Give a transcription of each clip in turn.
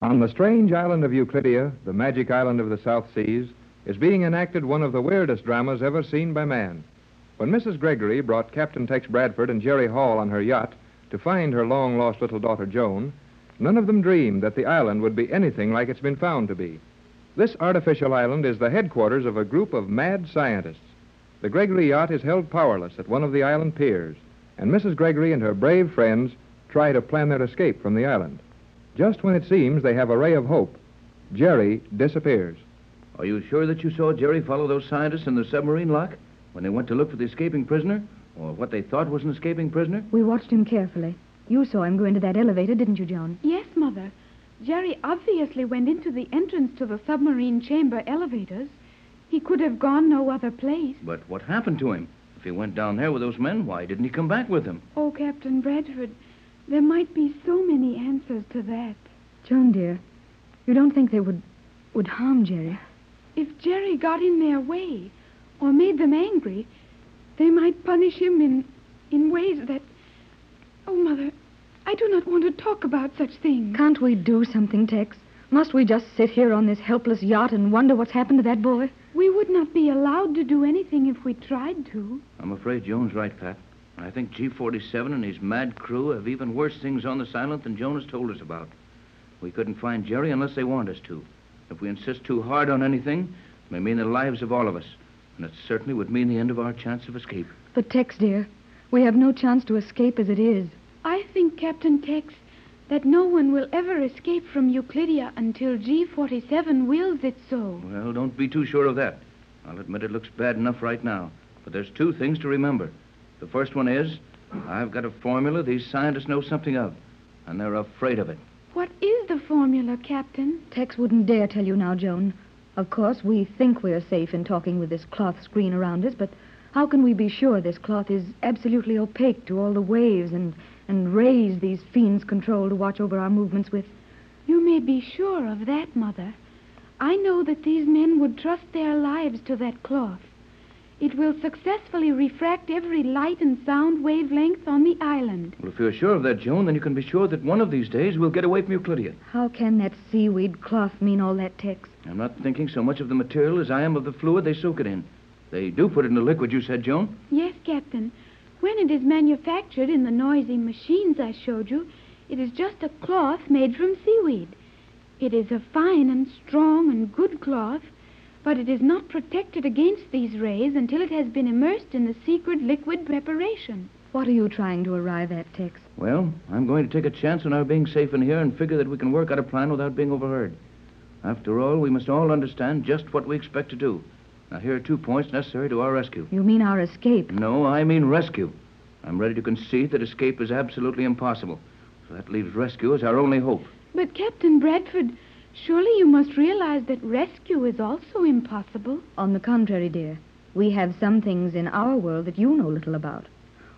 On the strange island of Euclidia, the magic island of the South Seas, is being enacted one of the weirdest dramas ever seen by man. When Mrs. Gregory brought Captain Tex Bradford and Jerry Hall on her yacht to find her long-lost little daughter Joan, none of them dreamed that the island would be anything like it's been found to be. This artificial island is the headquarters of a group of mad scientists. The Gregory yacht is held powerless at one of the island piers, and Mrs. Gregory and her brave friends try to plan their escape from the island. Just when it seems they have a ray of hope, Jerry disappears. Are you sure that you saw Jerry follow those scientists in the submarine lock when they went to look for the escaping prisoner, or what they thought was an escaping prisoner? We watched him carefully. You saw him go into that elevator, didn't you, Joan? Yes, Mother. Jerry obviously went into the entrance to the submarine chamber elevators. He could have gone no other place. But what happened to him? If he went down there with those men, why didn't he come back with them? Oh, Captain Bradford, there might be so many answers to that. Joan, dear, you don't think they would harm Jerry? If Jerry got in their way or made them angry, they might punish him in ways that... Oh, Mother, I do not want to talk about such things. Can't we do something, Tex? Must we just sit here on this helpless yacht and wonder what's happened to that boy? We would not be allowed to do anything if we tried to. I'm afraid Joan's right, Pat. I think G47 and his mad crew have even worse things on this island than Joan has told us about. We couldn't find Jerry unless they want us to. If we insist too hard on anything, it may mean the lives of all of us. And it certainly would mean the end of our chance of escape. But, Tex, dear, we have no chance to escape as it is. I think, Captain Tex, that no one will ever escape from Euclidia until G47 wills it so. Well, don't be too sure of that. I'll admit it looks bad enough right now. But there's two things to remember. The first one is, I've got a formula these scientists know something of, and they're afraid of it. What is the formula, Captain? Tex wouldn't dare tell you now, Joan. Of course, we think we're safe in talking with this cloth screen around us, but how can we be sure this cloth is absolutely opaque to all the waves and rays these fiends control to watch over our movements with? You may be sure of that, Mother. I know that these men would trust their lives to that cloth. It will successfully refract every light and sound wavelength on the island. Well, if you're sure of that, Joan, then you can be sure that one of these days we'll get away from Euclidia. How can that seaweed cloth mean all that, Tex? I'm not thinking so much of the material as I am of the fluid they soak it in. They do put it in the liquid, you said, Joan? Yes, Captain. When it is manufactured in the noisy machines I showed you, it is just a cloth made from seaweed. It is a fine and strong and good cloth, but it is not protected against these rays until it has been immersed in the secret liquid preparation. What are you trying to arrive at, Tex? Well, I'm going to take a chance on our being safe in here and figure that we can work out a plan without being overheard. After all, we must all understand just what we expect to do. Now, here are 2 points necessary to our rescue. You mean our escape? No, I mean rescue. I'm ready to concede that escape is absolutely impossible. So that leaves rescue as our only hope. But, Captain Bradford, surely you must realize that rescue is also impossible. On the contrary, dear. We have some things in our world that you know little about.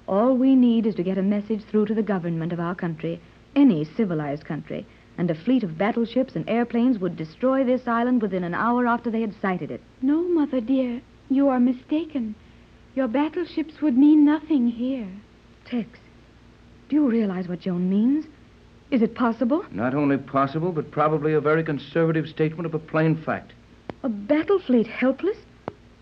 All we need is to get a message through to the government of our country, any civilized country, and a fleet of battleships and airplanes would destroy this island within an hour after they had sighted it. No, Mother dear, you are mistaken. Your battleships would mean nothing here. Tex, do you realize what Joan means? Is it possible? Not only possible, but probably a very conservative statement of a plain fact. A battle fleet helpless?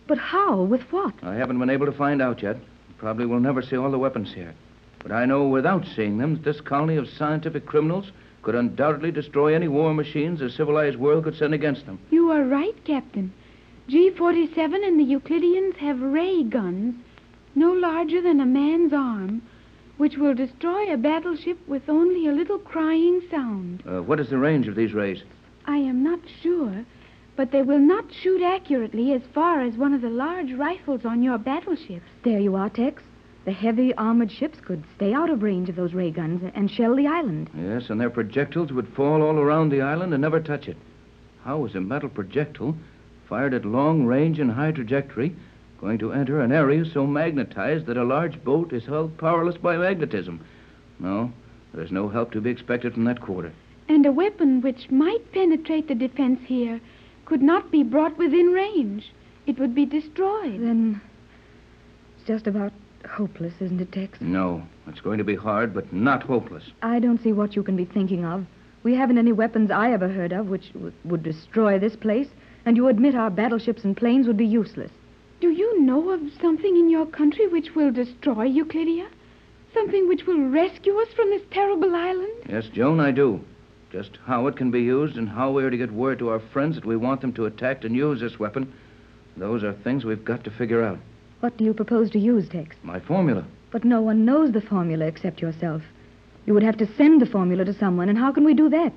But how? With what? I haven't been able to find out yet. Probably we'll never see all the weapons here. But I know without seeing them that this colony of scientific criminals could undoubtedly destroy any war machines a civilized world could send against them. You are right, Captain. G47 and the Euclideans have ray guns, no larger than a man's arm, which will destroy a battleship with only a little crying sound. What is the range of these rays? I am not sure, but they will not shoot accurately as far as one of the large rifles on your battleships. There you are, Tex. The heavy armored ships could stay out of range of those ray guns and shell the island. Yes, and their projectiles would fall all around the island and never touch it. How is a metal projectile, fired at long range and high trajectory, going to enter an area so magnetized that a large boat is held powerless by magnetism? No, there's no help to be expected from that quarter. And a weapon which might penetrate the defense here could not be brought within range. It would be destroyed. Then it's just about hopeless, isn't it, Tex? No, it's going to be hard, but not hopeless. I don't see what you can be thinking of. We haven't any weapons I ever heard of which would destroy this place, and you admit our battleships and planes would be useless. Do you know of something in your country which will destroy Euclidia? Something which will rescue us from this terrible island? Yes, Joan, I do. Just how it can be used and how we are to get word to our friends that we want them to attack and use this weapon, those are things we've got to figure out. What do you propose to use, Tex? My formula. But no one knows the formula except yourself. You would have to send the formula to someone, and how can we do that?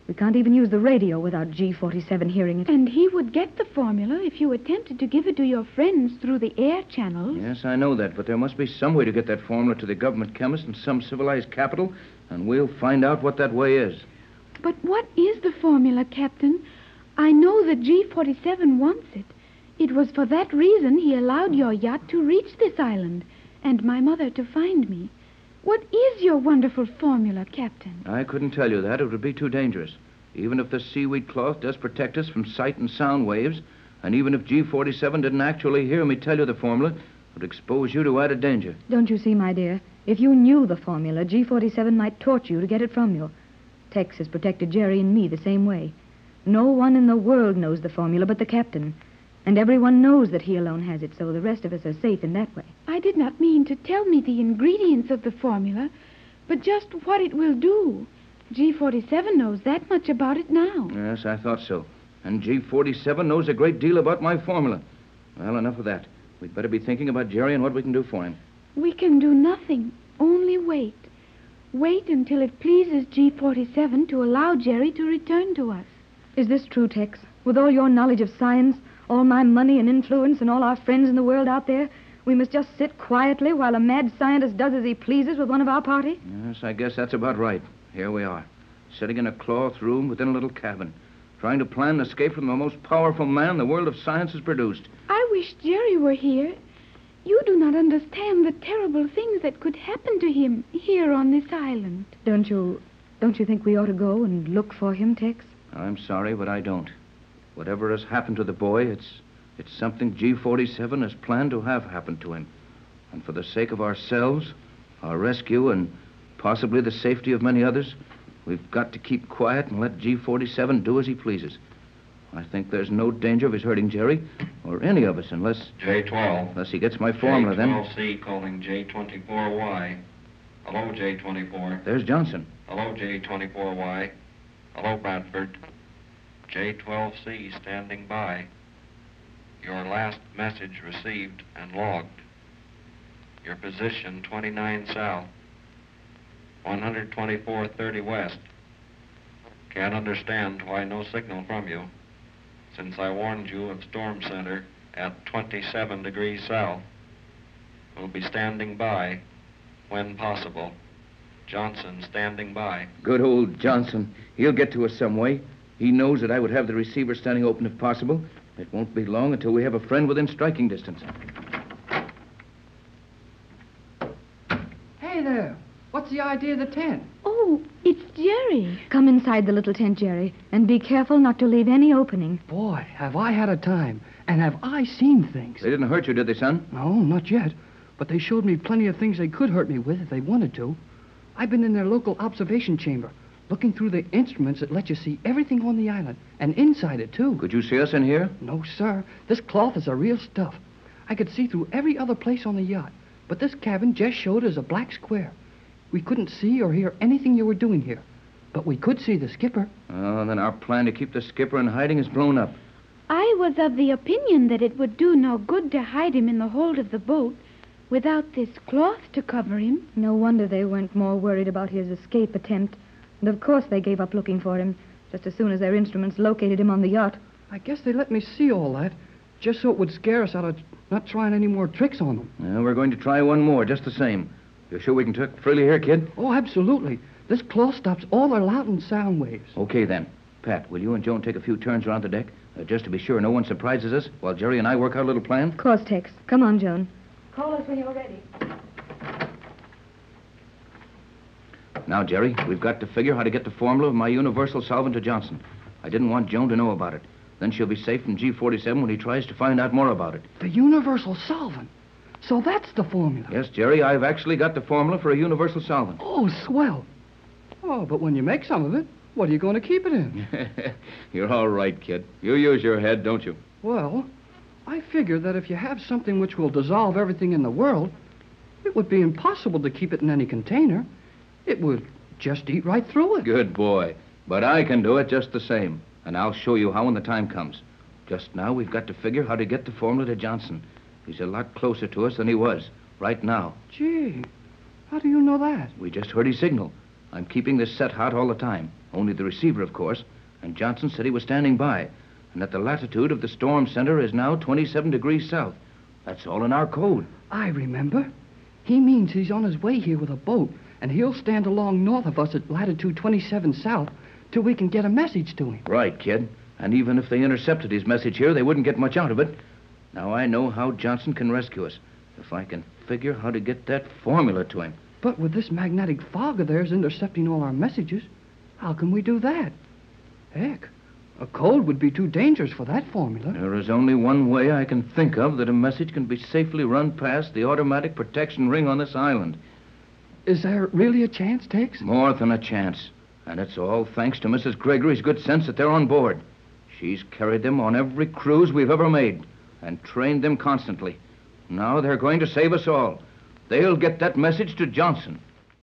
We can't even use the radio without G47 hearing it. And he would get the formula if you attempted to give it to your friends through the air channels. Yes, I know that, but there must be some way to get that formula to the government chemist in some civilized capital, and we'll find out what that way is. But what is the formula, Captain? I know that G47 wants it. It was for that reason he allowed your yacht to reach this island, and my mother to find me. What is your wonderful formula, Captain? I couldn't tell you that. It would be too dangerous. Even if the seaweed cloth does protect us from sight and sound waves, and even if G47 didn't actually hear me tell you the formula, it would expose you to added danger. Don't you see, my dear? If you knew the formula, G47 might torture you to get it from you. Tex has protected Jerry and me the same way. No one in the world knows the formula but the captain. And everyone knows that he alone has it, so the rest of us are safe in that way. I did not mean to tell me the ingredients of the formula, but just what it will do. G47 knows that much about it now. Yes, I thought so. And G47 knows a great deal about my formula. Well, enough of that. We'd better be thinking about Jerry and what we can do for him. We can do nothing, only wait. Wait until it pleases G47 to allow Jerry to return to us. Is this true, Tex? With all your knowledge of science, all my money and influence, and all our friends in the world out there, we must just sit quietly while a mad scientist does as he pleases with one of our party? Yes, I guess that's about right. Here we are, sitting in a cloth room within a little cabin, trying to plan an escape from the most powerful man the world of science has produced. I wish Jerry were here. You do not understand the terrible things that could happen to him here on this island. Don't you think we ought to go and look for him, Tex? I'm sorry, but I don't. Whatever has happened to the boy, it's something G47 has planned to have happen to him. And for the sake of ourselves, our rescue, and possibly the safety of many others, we've got to keep quiet and let G47 do as he pleases. I think there's no danger of his hurting Jerry, or any of us, unless he gets my formula, then. J12C calling J24Y. Hello, J24. There's Johnson. Hello, J24Y. Hello, Bradford. J12C standing by. Your last message received and logged. Your position 29 south, 124.30 west. Can't understand why no signal from you, since I warned you of storm center at 27 degrees south. We'll be standing by when possible. Johnson standing by. Good old Johnson. He'll get to us some way. He knows that I would have the receiver standing open if possible. It won't be long until we have a friend within striking distance. Hey there. What's the idea of the tent? Oh, it's Jerry. Come inside the little tent, Jerry, and be careful not to leave any opening. Boy, have I had a time. And have I seen things. They didn't hurt you, did they, son? No, not yet. But they showed me plenty of things they could hurt me with if they wanted to. I've been in their local observation chamber, looking through the instruments that let you see everything on the island, and inside it, too. Could you see us in here? No, sir. This cloth is the real stuff. I could see through every other place on the yacht, but this cabin just showed as a black square. We couldn't see or hear anything you were doing here, but we could see the skipper. Oh, then our plan to keep the skipper in hiding is blown up. I was of the opinion that it would do no good to hide him in the hold of the boat without this cloth to cover him. No wonder they weren't more worried about his escape attempt. And of course they gave up looking for him just as soon as their instruments located him on the yacht. I guess they let me see all that, just so it would scare us out of not trying any more tricks on them. Yeah, we're going to try one more, just the same. You're sure we can talk freely here, kid? Oh, absolutely. This cloth stops all our loud and sound waves. Okay, then. Pat, will you and Joan take a few turns around the deck, just to be sure no one surprises us while Jerry and I work out a little plan? Of course, Tex. Come on, Joan. Call us when you're ready. Now, Jerry, we've got to figure how to get the formula of my universal solvent to Johnson. I didn't want Joan to know about it. Then she'll be safe from G47 when he tries to find out more about it. The universal solvent? So that's the formula? Yes, Jerry, I've actually got the formula for a universal solvent. Oh, swell. Oh, but when you make some of it, What are you going to keep it in? You're all right, kid. You use your head, don't you? Well, I figure that if you have something which will dissolve everything in the world, it would be impossible to keep it in any container. It would just eat right through it. Good boy. But I can do it just the same. And I'll show you how when the time comes. Just now, we've got to figure how to get the formula to Johnson. He's a lot closer to us than he was, right now. Gee, how do you know that? We just heard his signal. I'm keeping this set hot all the time. Only the receiver, of course. And Johnson said he was standing by. And that the latitude of the storm center is now 27 degrees south. That's all in our code. I remember. He means he's on his way here with a boat, and he'll stand along north of us at latitude 27 south till we can get a message to him. Right, kid. And even if they intercepted his message here, they wouldn't get much out of it. Now I know how Johnson can rescue us, if I can figure how to get that formula to him. But with this magnetic fog of theirs intercepting all our messages, how can we do that? Heck, a cold would be too dangerous for that formula. There is only one way I can think of that a message can be safely run past the automatic protection ring on this island. Is there really a chance, Tex? More than a chance. And it's all thanks to Mrs. Gregory's good sense that they're on board. She's carried them on every cruise we've ever made and trained them constantly. Now they're going to save us all. They'll get that message to Johnson.